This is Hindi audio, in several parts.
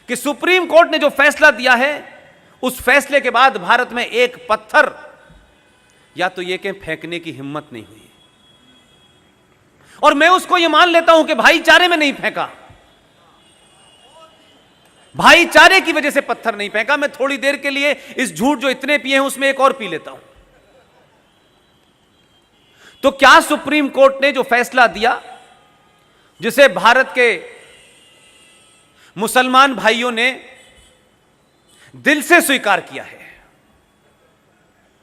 कि सुप्रीम कोर्ट ने जो फैसला दिया है, उस फैसले के बाद भारत में एक पत्थर या तो ये कि फेंकने की हिम्मत नहीं हुई। और मैं उसको ये मान लेता हूं कि भाईचारे में नहीं फेंका, भाईचारे की वजह से पत्थर नहीं फेंका। मैं थोड़ी देर के लिए इस झूठ जो इतने पिए हैं उसमें एक और पी लेता हूं। तो क्या सुप्रीम कोर्ट ने जो फैसला दिया, जिसे भारत के मुसलमान भाइयों ने दिल से स्वीकार किया है,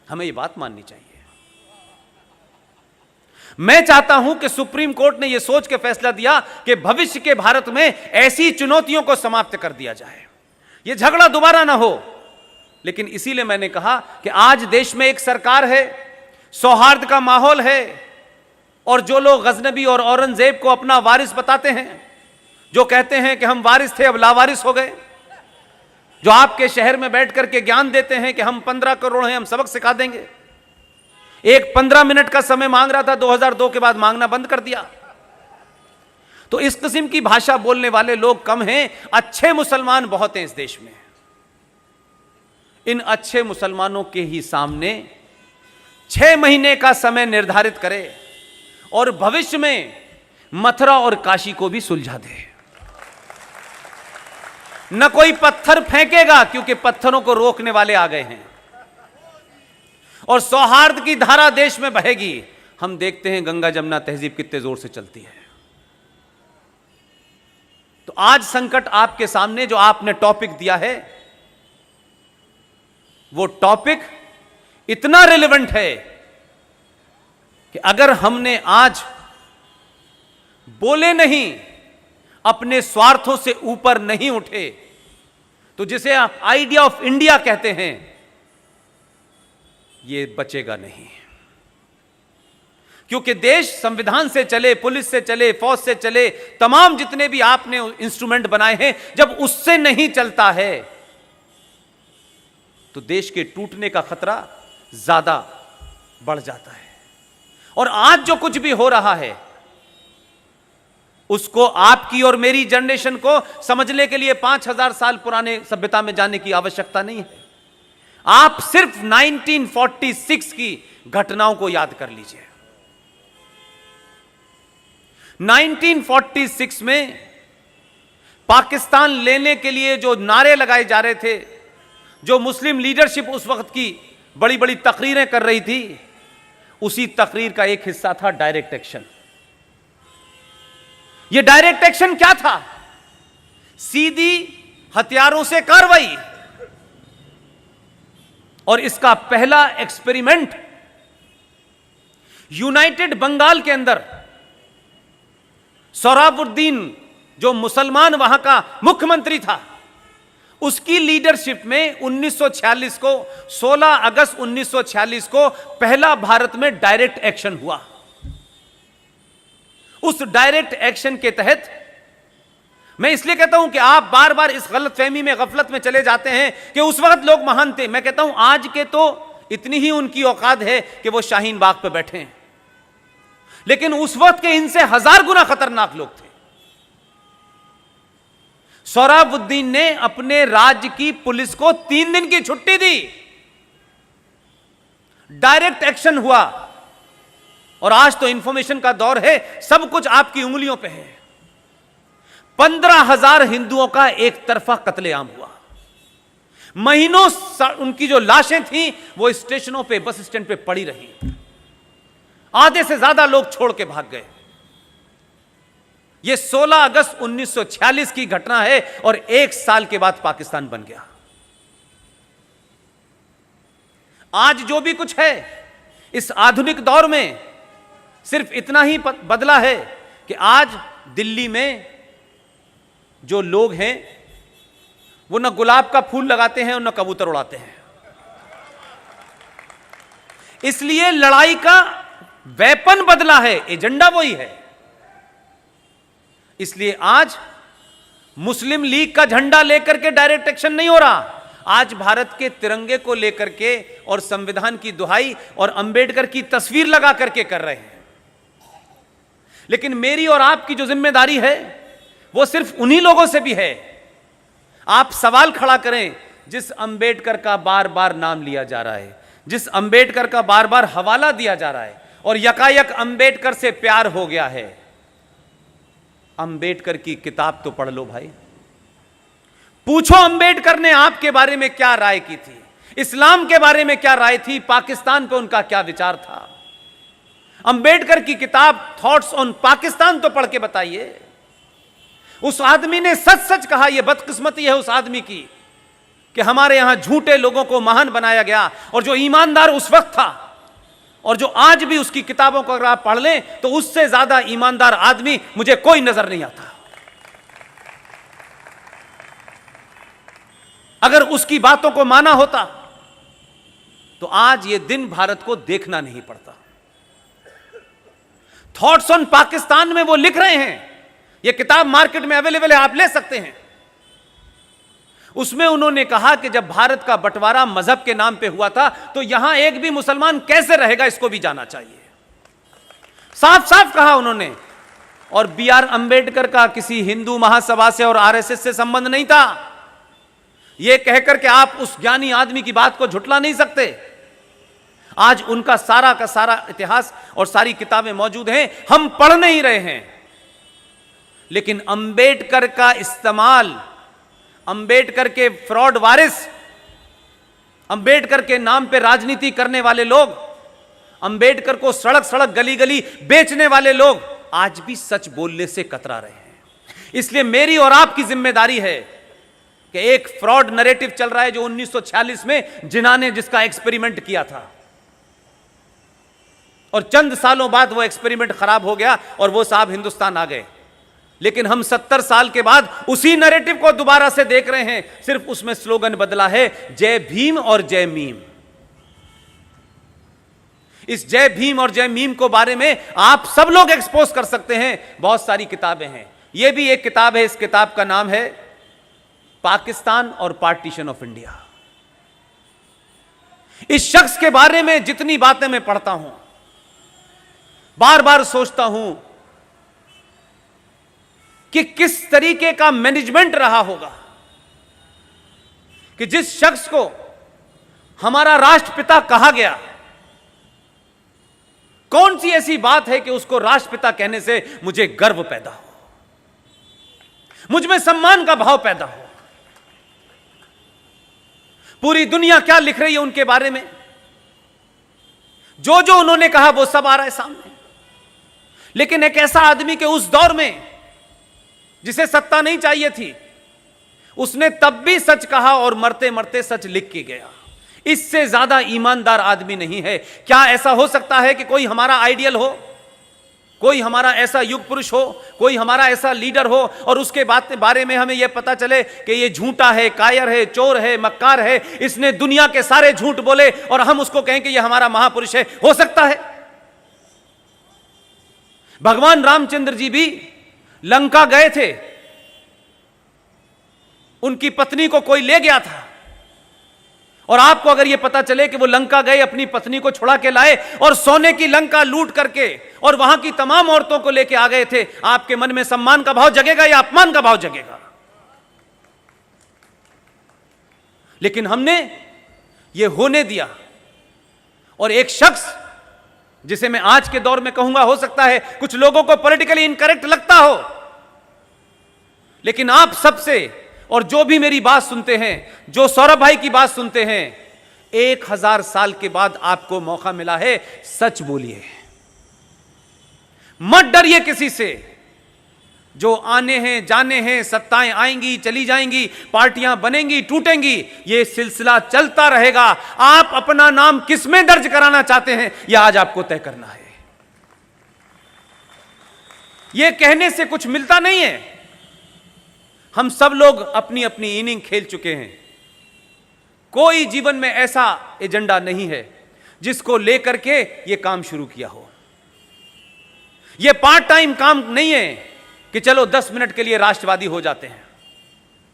हमें यह बात माननी चाहिए। मैं चाहता हूं कि सुप्रीम कोर्ट ने यह सोच के फैसला दिया कि भविष्य के भारत में ऐसी चुनौतियों को समाप्त कर दिया जाए, यह झगड़ा दोबारा ना हो। लेकिन इसीलिए मैंने कहा कि आज देश में एक सरकार है, सौहार्द का माहौल है, और जो लोग गजनबी और औरंगजेब को अपना वारिस बताते हैं, जो कहते हैं कि हम वारिस थे अब लावारिस हो गए, जो आपके शहर में बैठ करके ज्ञान देते हैं कि हम 15 करोड़ हैं, हम सबक सिखा देंगे, एक 15 मिनट का समय मांग रहा था, 2002 के बाद मांगना बंद कर दिया। तो इस किस्म की भाषा बोलने वाले लोग कम हैं, अच्छे मुसलमान बहुत हैं इस देश में। इन अच्छे मुसलमानों के ही सामने 6 महीने का समय निर्धारित करे और भविष्य में मथुरा और काशी को भी सुलझा दे। न कोई पत्थर फेंकेगा क्योंकि पत्थरों को रोकने वाले आ गए हैं, और सौहार्द की धारा देश में बहेगी। हम देखते हैं गंगा जमुना तहजीब कितने जोर से चलती है। तो आज संकट आपके सामने, जो आपने टॉपिक दिया है, वो टॉपिक इतना रिलेवेंट है कि अगर हमने आज बोले नहीं, अपने स्वार्थों से ऊपर नहीं उठे, तो जिसे आप आइडिया ऑफ इंडिया कहते हैं, ये बचेगा नहीं। क्योंकि देश संविधान से चले, पुलिस से चले, फौज से चले, तमाम जितने भी आपने इंस्ट्रूमेंट बनाए हैं, जब उससे नहीं चलता है तो देश के टूटने का खतरा ज्यादा बढ़ जाता है। और आज जो कुछ भी हो रहा है, उसको आपकी और मेरी जनरेशन को समझने के लिए 5000 साल पुराने सभ्यता में जाने की आवश्यकता नहीं है। आप सिर्फ 1946 की घटनाओं को याद कर लीजिए। 1946 में पाकिस्तान लेने के लिए जो नारे लगाए जा रहे थे, जो मुस्लिम लीडरशिप उस वक्त की बड़ी बड़ी तकरीरें कर रही थी, उसी तकरीर का एक हिस्सा था डायरेक्ट एक्शन। यह डायरेक्ट एक्शन क्या था? सीधी हथियारों से कार्रवाई। और इसका पहला एक्सपेरिमेंट यूनाइटेड बंगाल के अंदर सोहराबुद्दीन, जो मुसलमान वहां का मुख्यमंत्री था, उसकी लीडरशिप में 1946 को 16 अगस्त 1946 को पहला भारत में डायरेक्ट एक्शन हुआ। उस डायरेक्ट एक्शन के तहत, मैं इसलिए कहता हूं कि आप बार बार इस गलतफहमी में, गफलत में चले जाते हैं कि उस वक्त लोग महान थे। मैं कहता हूं आज के तो इतनी ही उनकी औकात है कि वो शाहीन बाग पे बैठे हैं, लेकिन उस वक्त के इनसे 1000 गुना खतरनाक लोग थे। सोहराबुद्दीन ने अपने राज्य की पुलिस को 3 दिन की छुट्टी दी। डायरेक्ट एक्शन हुआ। और आज तो इंफॉर्मेशन का दौर है, सब कुछ आपकी उंगलियों पे है। 15,000 हिंदुओं का एक तरफा कत्लेआम हुआ। महीनों उनकी जो लाशें थीं वो स्टेशनों पे, बस स्टैंड पे पड़ी रही। आधे से ज्यादा लोग छोड़ के भाग गए। यह 16 अगस्त 1946 की घटना है और 1 साल के बाद पाकिस्तान बन गया। आज जो भी कुछ है इस आधुनिक दौर में, सिर्फ इतना ही बदला है कि आज दिल्ली में जो लोग हैं वो न गुलाब का फूल लगाते हैं और न कबूतर उड़ाते हैं। इसलिए लड़ाई का वेपन बदला है, एजेंडा वही है। इसलिए आज मुस्लिम लीग का झंडा लेकर के डायरेक्ट एक्शन नहीं हो रहा। आज भारत के तिरंगे को लेकर के और संविधान की दुहाई और अंबेडकर की तस्वीर लगा करके कर रहे हैं। लेकिन मेरी और आपकी जो जिम्मेदारी है वो सिर्फ उन्हीं लोगों से भी है। आप सवाल खड़ा करें, जिस अंबेडकर का बार बार नाम लिया जा रहा है, जिस अंबेडकर का बार बार हवाला दिया जा रहा है और यकायक अंबेडकर से प्यार हो गया है, अंबेडकर की किताब तो पढ़ लो भाई। पूछो अंबेडकर ने आपके बारे में क्या राय की थी, इस्लाम के बारे में क्या राय थी, पाकिस्तान पे उनका क्या विचार था। अंबेडकर की किताब थॉट्स ऑन पाकिस्तान तो पढ़ के बताइए। उस आदमी ने सच सच कहा, यह बदकिस्मती है उस आदमी की कि हमारे यहां झूठे लोगों को महान बनाया गया, और जो ईमानदार उस वक्त था और जो आज भी उसकी किताबों को अगर आप पढ़ लें तो उससे ज्यादा ईमानदार आदमी मुझे कोई नजर नहीं आता। अगर उसकी बातों को माना होता तो आज यह दिन भारत को देखना नहीं पड़ता। थॉट्स ऑन पाकिस्तान में वो लिख रहे हैं, यह किताब मार्केट में अवेलेबल है, आप ले सकते हैं। उसमें उन्होंने कहा कि जब भारत का बंटवारा मजहब के नाम पे हुआ था तो यहां एक भी मुसलमान कैसे रहेगा, इसको भी जाना चाहिए। साफ साफ कहा उन्होंने। और B.R. अंबेडकर का किसी हिंदू महासभा से और RSS से संबंध नहीं था। यह कहकर के आप उस ज्ञानी आदमी की बात को झुठला नहीं सकते। आज उनका सारा का सारा इतिहास और सारी किताबें मौजूद हैं, हम पढ़ नहीं रहे हैं। लेकिन अंबेडकर का इस्तेमाल, अंबेडकर के फ्रॉड वारिस, अंबेडकर के नाम पे राजनीति करने वाले लोग, अंबेडकर को सड़क सड़क गली गली बेचने वाले लोग आज भी सच बोलने से कतरा रहे हैं। इसलिए मेरी और आपकी जिम्मेदारी है कि एक फ्रॉड नैरेटिव चल रहा है जो 1946 में जिन्ना ने जिसका एक्सपेरिमेंट किया था, और चंद सालों बाद वो एक्सपेरिमेंट खराब हो गया और वो साहब हिंदुस्तान आ गए। लेकिन हम 70 साल के बाद उसी नैरेटिव को दोबारा से देख रहे हैं, सिर्फ उसमें स्लोगन बदला है, जय भीम और जय मीम। इस जय भीम और जय मीम को बारे में आप सब लोग एक्सपोज कर सकते हैं, बहुत सारी किताबें हैं। यह भी एक किताब है, इस किताब का नाम है पाकिस्तान और पार्टीशन ऑफ इंडिया। इस शख्स के बारे में जितनी बातें मैं पढ़ता हूं, बार बार सोचता हूं कि किस तरीके का मैनेजमेंट रहा होगा कि जिस शख्स को हमारा राष्ट्रपिता कहा गया, कौन सी ऐसी बात है कि उसको राष्ट्रपिता कहने से मुझे गर्व पैदा हो, मुझ में सम्मान का भाव पैदा हो। पूरी दुनिया क्या लिख रही है उनके बारे में, जो जो उन्होंने कहा वो सब आ रहा है सामने। लेकिन एक ऐसा आदमी के उस दौर में जिसे सत्ता नहीं चाहिए थी, उसने तब भी सच कहा और मरते मरते सच लिख के गया। इससे ज्यादा ईमानदार आदमी नहीं है। क्या ऐसा हो सकता है कि कोई हमारा आइडियल हो, कोई हमारा ऐसा युग पुरुष हो, कोई हमारा ऐसा लीडर हो और उसके बारे में हमें यह पता चले कि यह झूठा है, कायर है, चोर है, मक्कार है, इसने दुनिया के सारे झूठ बोले और हम उसको कहें कि यह हमारा महापुरुष है? हो सकता है? भगवान रामचंद्र जी भी लंका गए थे, उनकी पत्नी को कोई ले गया था, और आपको अगर यह पता चले कि वो लंका गए, अपनी पत्नी को छुड़ा के लाए और सोने की लंका लूट करके और वहां की तमाम औरतों को लेके आ गए थे, आपके मन में सम्मान का भाव जगेगा या अपमान का भाव जगेगा? लेकिन हमने यह होने दिया। और एक शख्स जिसे मैं आज के दौर में कहूंगा, हो सकता है कुछ लोगों को पॉलिटिकली इनकरेक्ट लगता हो, लेकिन आप सबसे और जो भी मेरी बात सुनते हैं, जो सौरभ भाई की बात सुनते हैं, 1000 साल के बाद आपको मौका मिला है, सच बोलिए, मत डरिए किसी से। जो आने हैं जाने हैं, सत्ताएं आएंगी चली जाएंगी, पार्टियां बनेंगी टूटेंगी, यह सिलसिला चलता रहेगा। आप अपना नाम किसमें दर्ज कराना चाहते हैं यह आज आपको तय करना है। यह कहने से कुछ मिलता नहीं है। हम सब लोग अपनी अपनी इनिंग खेल चुके हैं। कोई जीवन में ऐसा एजेंडा नहीं है जिसको लेकर के यह काम शुरू किया हो। यह पार्ट टाइम काम नहीं है कि चलो 10 मिनट के लिए राष्ट्रवादी हो जाते हैं,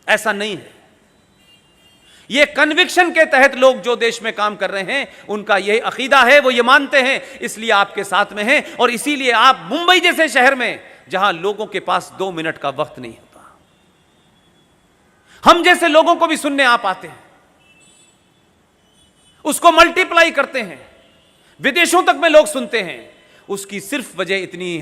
ऐसा नहीं है। यह कन्विक्शन के तहत लोग जो देश में काम कर रहे हैं, उनका यह अकीदा है, वो ये मानते हैं, इसलिए आपके साथ में हैं। और इसीलिए आप मुंबई जैसे शहर में, जहां लोगों के पास 2 मिनट का वक्त नहीं होता, हम जैसे लोगों को भी सुनने आप आते हैं, उसको मल्टीप्लाई करते हैं, विदेशों तक में लोग सुनते हैं। उसकी सिर्फ वजह इतनी है